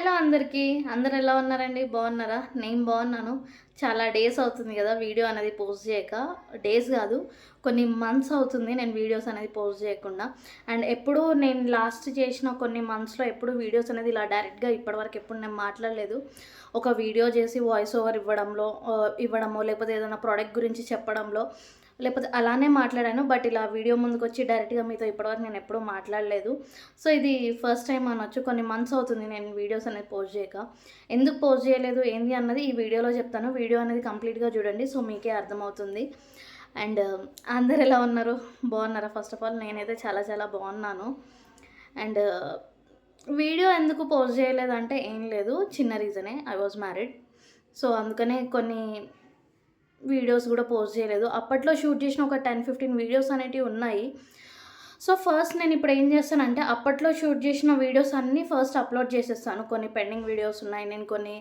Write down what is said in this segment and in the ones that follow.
Hello అందరికీ. అందరూ ఎలా ఉన్నారండి? బాగున్నారా? నేను బాగున్నాను. చాలా డేస్ అవుతుంది కదా వీడియో అనేది పోస్ట్ చేయక. డేస్ కాదు, కొన్ని మంత్స్ అవుతుంది నేను వీడియోస్ అనేది పోస్ట్ చేయకుండా. అండ్ ఎప్పుడు నేను లాస్ట్ చేసిన కొన్ని మంత్స్‌లో ఎప్పుడు వీడియోస్ అనేది ఇలా డైరెక్ట్‌గా ఇప్పటివరకు ఎప్పుడు నేను మాట్లాడలేదు. ఒక వీడియో చేసి వాయిస్ ఓవర్ ఇవ్వడమో లేకపోతే ఏదైనా ప్రోడక్ట్ గురించి చెప్పడంలో లేకపోతే అలానే మాట్లాడాను. బట్ ఇలా వీడియో ముందుకొచ్చి డైరెక్ట్‌గా మీతో ఇప్పటివరకు నేను ఎప్పుడూ మాట్లాడలేదు. సో, ఇది ఫస్ట్ టైమ్ అనొచ్చు. కొన్ని మంత్స్ అవుతుంది నేను వీడియోస్ అనేది పోస్ట్ చేయక. ఎందుకు పోస్ట్ చేయలేదు ఏంది అన్నది ఈ వీడియోలో చెప్తాను. వీడియో అనేది కంప్లీట్‌గా చూడండి. సో, మీకే అర్థమవుతుంది. అండ్ అందరూ ఎలా ఉన్నారు? బాగున్నారా? ఫస్ట్ ఆఫ్ ఆల్ నేనైతే చాలా చాలా బాగున్నాను. అండ్ వీడియో ఎందుకు పోస్ట్ చేయలేదంటే ఏం లేదు. చిన్న రీజనే. I was married. సో, అందుకనే కొన్ని వీడియోస్ కూడా పోస్ట్ చేయలేదు. అప్పట్లో షూట్ చేసిన ఒక 10, 15 వీడియోస్ అనేటివి ఉన్నాయి. సో, ఫస్ట్ నేను ఇప్పుడు ఏం చేస్తానంటే అప్పట్లో షూట్ చేసిన వీడియోస్ అన్నీ ఫస్ట్ అప్లోడ్ చేసేస్తాను. కొన్ని పెండింగ్ వీడియోస్ ఉన్నాయి. నేను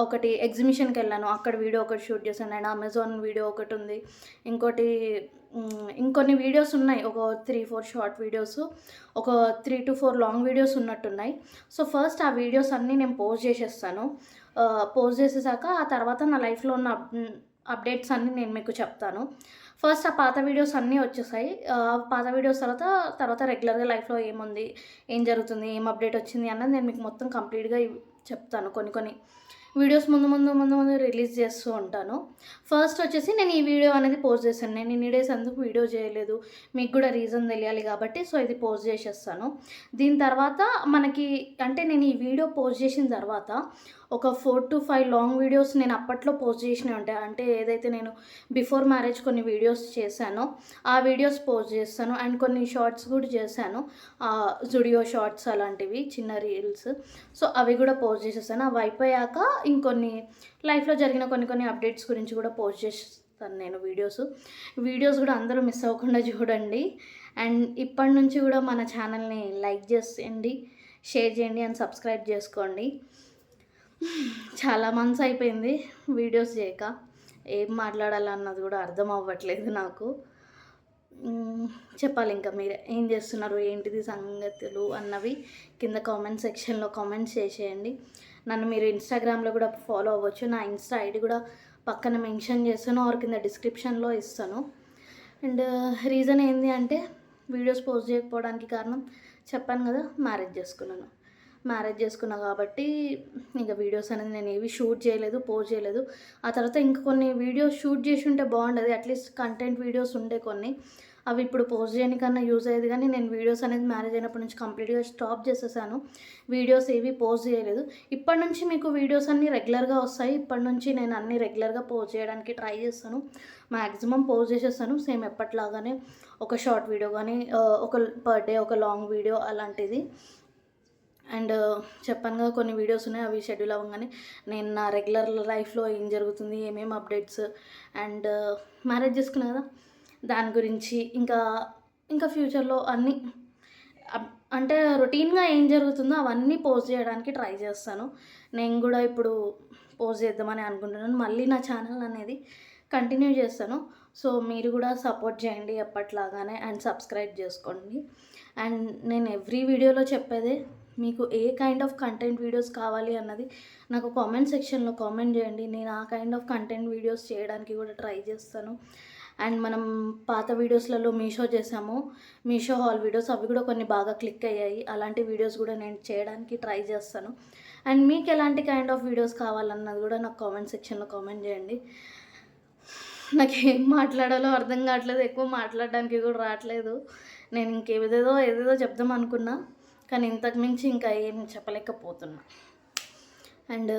ఒకటి ఎగ్జిబిషన్‌కెళ్ళాను. అక్కడ వీడియో ఒకటి షూట్ చేశాను. అండ్ అమెజాన్ వీడియో ఒకటుంది. ఇంకోటి ఇంకొన్ని వీడియోస్ ఉన్నాయి. ఒక 3, 4 షార్ట్ వీడియోస్, ఒక 3-4 లాంగ్ వీడియోస్ ఉన్నట్టున్నాయి. సో, ఫస్ట్ ఆ వీడియోస్ అన్నీ నేను పోస్ట్ చేసేస్తాను. పోస్ట్ చేసేసాక ఆ తర్వాత నా లైఫ్‌లో ఉన్న అప్డేట్స్ అన్నీ నేను మీకు చెప్తాను. ఫస్ట్ ఆ పాత వీడియోస్ అన్నీ వచ్చేసాయి. పాత వీడియోస్ తర్వాత రెగ్యులర్‌గా లైఫ్‌లో ఏముంది, ఏం జరుగుతుంది, ఏం అప్డేట్ వచ్చింది అన్నది నేను మీకు మొత్తం కంప్లీట్‌గా చెప్తాను. కొన్ని వీడియోస్ ముందు రిలీజ్ చేస్తూ ఉంటాను. ఫస్ట్ వచ్చేసి నేను ఈ వీడియో అనేది పోస్ట్ చేశాను. నేను ఇన్ని డేస్ ఎందుకు వీడియో చేయలేదు, మీకు కూడా రీజన్ తెలియాలి కాబట్టి సో, ఇది పోస్ట్ చేసేస్తాను. దీని తర్వాత మనకి అంటే నేను ఈ వీడియో పోస్ట్ చేసిన తర్వాత ఒక 4-5 లాంగ్ వీడియోస్ నేను అప్పట్లో పోస్ట్ చేసినవి ఉంటాయి. అంటే ఏదైతే నేను బిఫోర్ మ్యారేజ్ కొన్ని వీడియోస్ చేశానో ఆ వీడియోస్ పోస్ట్ చేస్తాను. అండ్ కొన్ని షార్ట్స్ కూడా చేశాను. జుడియో షార్ట్స్ అలాంటివి చిన్న రీల్స్. సో, అవి కూడా పోస్ట్ చేసేసాను. అవి అయిపోయాక ఇంకొన్ని లైఫ్‌లో జరిగిన కొన్ని అప్డేట్స్ గురించి కూడా పోస్ట్ చేస్తాను నేను వీడియోస్ కూడా అందరూ మిస్ అవ్వకుండా చూడండి. అండ్ ఇప్పటి నుంచి కూడా మన ఛానల్‌ని లైక్ చేసేయండి, షేర్ చేయండి అండ్ సబ్స్క్రైబ్ చేసుకోండి. చాలా మంత్స్ అయిపోయింది వీడియోస్ చేయక. ఏం మాట్లాడాలన్నది కూడా అర్థం అవ్వట్లేదు నాకు. చెప్పాలి ఇంకా మీరే. ఏం చేస్తున్నారు, ఏంటిది సంగతులు అన్నవి కింద కామెంట్ సెక్షన్‌లో కామెంట్స్ చేసేయండి. నన్ను మీరు ఇన్‌స్టాగ్రామ్‌లో కూడా ఫాలో అవ్వచ్చు. నా ఇన్‌స్టా ఐడి కూడా పక్కన మెన్షన్ చేస్తాను ఆర్ కింద డిస్క్రిప్షన్‌లో ఇస్తాను. అండ్ రీజన్ ఏంది అంటే వీడియోస్ పోస్ట్ చేయకపోవడానికి కారణం చెప్పాను కదా, మ్యారేజ్ చేసుకున్నా కాబట్టి ఇంక వీడియోస్ అనేది నేను ఏవి షూట్ చేయలేదు, పోస్ట్ చేయలేదు. ఆ తర్వాత ఇంకా కొన్ని వీడియోస్ షూట్ చేసి ఉంటే బాగుండేది. అట్లీస్ట్ కంటెంట్ వీడియోస్ ఉండే కొన్ని. అవి ఇప్పుడు పోస్ట్ చేయడానికన్నా యూజ్ అయ్యేది. కానీ నేను వీడియోస్ అనేది మ్యారేజ్ అయినప్పటి నుంచి కంప్లీట్‌గా స్టాప్ చేసేసాను. వీడియోస్ ఏవి పోస్ట్ చేయలేదు. ఇప్పటి నుంచి మీకు వీడియోస్ అన్నీ రెగ్యులర్‌గా వస్తాయి. ఇప్పటి నుంచి నేను అన్నీ రెగ్యులర్‌గా పోస్ట్ చేయడానికి ట్రై చేస్తాను. మ్యాక్సిమం పోస్ట్ చేసేస్తాను సేమ్ ఎప్పటిలాగానే. ఒక షార్ట్ వీడియో కానీ ఒక పర్ డే ఒక లాంగ్ వీడియో అలాంటిది. అండ్ చెప్పాను కదా, కొన్ని వీడియోస్ ఉన్నాయి. అవి షెడ్యూల్ అవ్వగానే నేను నా రెగ్యులర్ లైఫ్‌లో ఏం జరుగుతుంది, ఏమేమి అప్డేట్స్ అండ్ మ్యారేజ్ చేసుకున్నా కదా దాని గురించి ఇంకా ఫ్యూచర్లో అన్నీ అంటే రొటీన్‌గా ఏం జరుగుతుందో అవన్నీ పోస్ట్ చేయడానికి ట్రై చేస్తాను. నేను కూడా ఇప్పుడు పోస్ట్ చేద్దామని అనుకుంటున్నాను. మళ్ళీ నా ఛానల్ అనేది కంటిన్యూ చేస్తాను. సో, మీరు కూడా సపోర్ట్ చేయండి ఎప్పటిలాగానే అండ్ సబ్స్క్రైబ్ చేసుకోండి. అండ్ నేను ఎవ్రీ వీడియోలో చెప్పేదే, మీకు ఏ కైండ్ ఆఫ్ కంటెంట్ వీడియోస్ కావాలి అన్నది నాకు కామెంట్ సెక్షన్‌లో కామెంట్ చేయండి. నేను ఆ కైండ్ ఆఫ్ కంటెంట్ వీడియోస్ చేయడానికి కూడా ట్రై చేస్తాను. అండ్ మనం పాత వీడియోస్లలో మీషో హాల్ వీడియోస్ అవి కూడా కొన్ని బాగా క్లిక్ అయ్యాయి. అలాంటి వీడియోస్ కూడా నేను చేయడానికి ట్రై చేస్తాను. అండ్ మీకు ఎలాంటి కైండ్ ఆఫ్ వీడియోస్ కావాలన్నది కూడా నాకు కామెంట్ సెక్షన్‌లో కామెంట్ చేయండి. నాకేం మాట్లాడాలో అర్థం కావట్లేదు. ఎక్కువ మాట్లాడడానికి కూడా రావట్లేదు. నేను ఏదేదో చెప్దాం అనుకున్నా, కానీ ఇంతకు మించి ఇంకా ఏం చెప్పలేకపోతున్నా. అండ్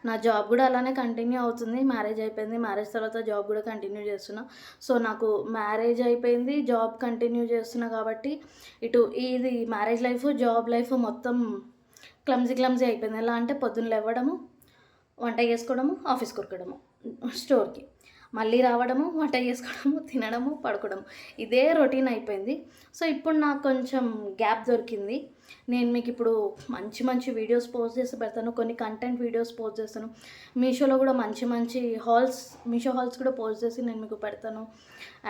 నా జాబ్ కూడా అలానే కంటిన్యూ అవుతుంది. మ్యారేజ్ అయిపోయింది. మ్యారేజ్ తర్వాత జాబ్ కూడా కంటిన్యూ చేస్తున్నా. సో, నాకు మ్యారేజ్ అయిపోయింది, జాబ్ కంటిన్యూ చేస్తున్నా కాబట్టి ఇటు ఇది మ్యారేజ్ లైఫ్, జాబ్ లైఫ్ మొత్తం క్లమ్జీ అయిపోయింది. ఎలా అంటే పొద్దున్న లేవడము, వంట చేసుకోవడము, ఆఫీస్‌కి ఉరకడము, స్టోర్‌కి మళ్ళీ రావడము, వంట చేసుకోవడము, తినడము, పడుకోవడము, ఇదే రొటీన్ అయిపోయింది. సో, ఇప్పుడు నాకు కొంచెం గ్యాప్ దొరికింది. నేను మీకు ఇప్పుడు మంచి వీడియోస్ పోస్ట్ చేసి పెడతాను. కొన్ని కంటెంట్ వీడియోస్ పోస్ట్ చేస్తాను. మీషోలో కూడా మంచి మీషో హాల్స్ కూడా పోస్ట్ చేసి నేను మీకు పెడతాను.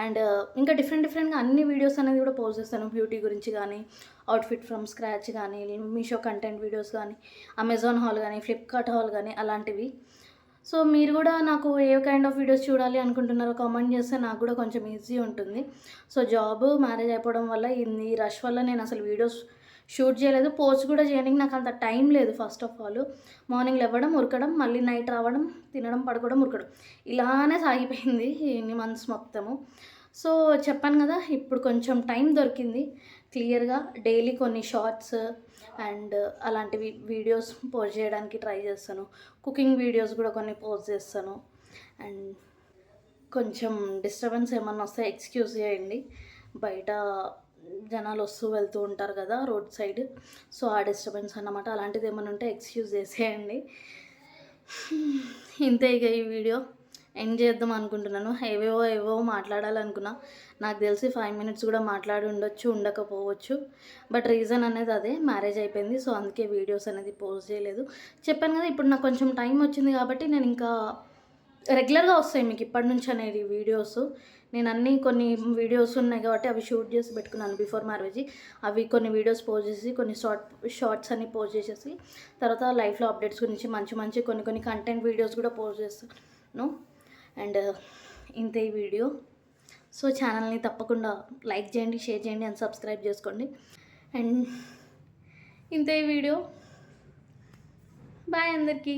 అండ్ ఇంకా డిఫరెంట్‌గా అన్ని వీడియోస్ అనేది కూడా పోస్ట్ చేస్తాను. బ్యూటీ గురించి కానీ అవుట్ఫిట్ ఫ్రమ్ స్క్రాచ్ కానీ, మీషో కంటెంట్ వీడియోస్ కానీ, అమెజాన్ హాల్ కానీ, ఫ్లిప్కార్ట్ హాల్ కానీ అలాంటివి. సో మీరు కూడా నాకు ఏ కైండ్ ఆఫ్ వీడియోస్ చూడాలి అనుకుంటున్నారో కామెంట్ చేస్తే నాకు కూడా కొంచెం ఈజీ ఉంటుంది. సో జాబ్, మ్యారేజ్ అయిపోవడం వల్ల ఈ రష్ వల్ల నేను అసలు వీడియోస్ షూట్ చేయలేదు, పోస్ట్ కూడా చేయడానికి నాకు అంత టైం లేదు. ఫస్ట్ ఆఫ్ ఆల్ మార్నింగ్ లేవడం, ఉరకడం, మళ్ళీ నైట్ రావడం, తినడం, పడుకోవడం, ఉరకడం ఇలానే సాగిపోయింది ఇన్ని మంత్స్ మొత్తము. సో చెప్పాను కదా, ఇప్పుడు కొంచెం టైం దొరికింది క్లియర్గా డైలీ కొన్ని షార్ట్స్ అండ్ అలాంటివి వీడియోస్ పోస్ట్ చేయడానికి ట్రై చేస్తాను. కుకింగ్ వీడియోస్ కూడా కొన్ని పోస్ట్ చేస్తాను. అండ్ కొంచెం డిస్టర్బెన్స్ ఏమన్నా వస్తే ఎక్స్క్యూజ్ చేయండి, బయట జనాలు వస్తూ వెళ్తూ ఉంటారు కదా రోడ్ సైడ్, సో ఆ డిస్టర్బెన్స్ అన్నమాట. అలాంటిది ఏమైనా ఉంటే ఎక్స్క్యూజ్ చేసేయండి. ఇంతే ఇక ఈ వీడియో ఎండ్ చేద్దాం అనుకుంటున్నాను. ఏవో మాట్లాడాలనుకున్నా, నాకు తెలిసి 5 minutes కూడా మాట్లాడి ఉండొచ్చు, ఉండకపోవచ్చు. బట్ రీజన్ అనేది అదే, మ్యారేజ్ అయిపోయింది. సో అందుకే వీడియోస్ అనేది పోస్ట్ చేయలేదు. చెప్పాను కదా, ఇప్పుడు నాకు కొంచెం టైం వచ్చింది కాబట్టి నేను ఇంకా రెగ్యులర్గా వస్తాయి మీకు ఇప్పటి నుంచి అనేది వీడియోస్. నేను కొన్ని వీడియోస్ ఉన్నాయి కాబట్టి అవి షూట్ చేసి పెట్టుకున్నాను బిఫోర్ మ్యారేజ్. అవి కొన్ని వీడియోస్ పోస్ట్ చేసి, కొన్ని షార్ట్స్ అన్ని పోస్ట్ చేసేసి, తర్వాత లైఫ్లో అప్డేట్స్ గురించి మంచి కొన్ని కంటెంట్ వీడియోస్ కూడా పోస్ట్ చేస్తాను. అండ్ ఇంతే ఈ వీడియో. సో ఛానల్ని తప్పకుండా లైక్ చేయండి, షేర్ చేయండి అండ్ సబ్స్క్రైబ్ చేసుకోండి. అండ్ ఇంతే ఈ వీడియో. బాయ్ అందరికీ.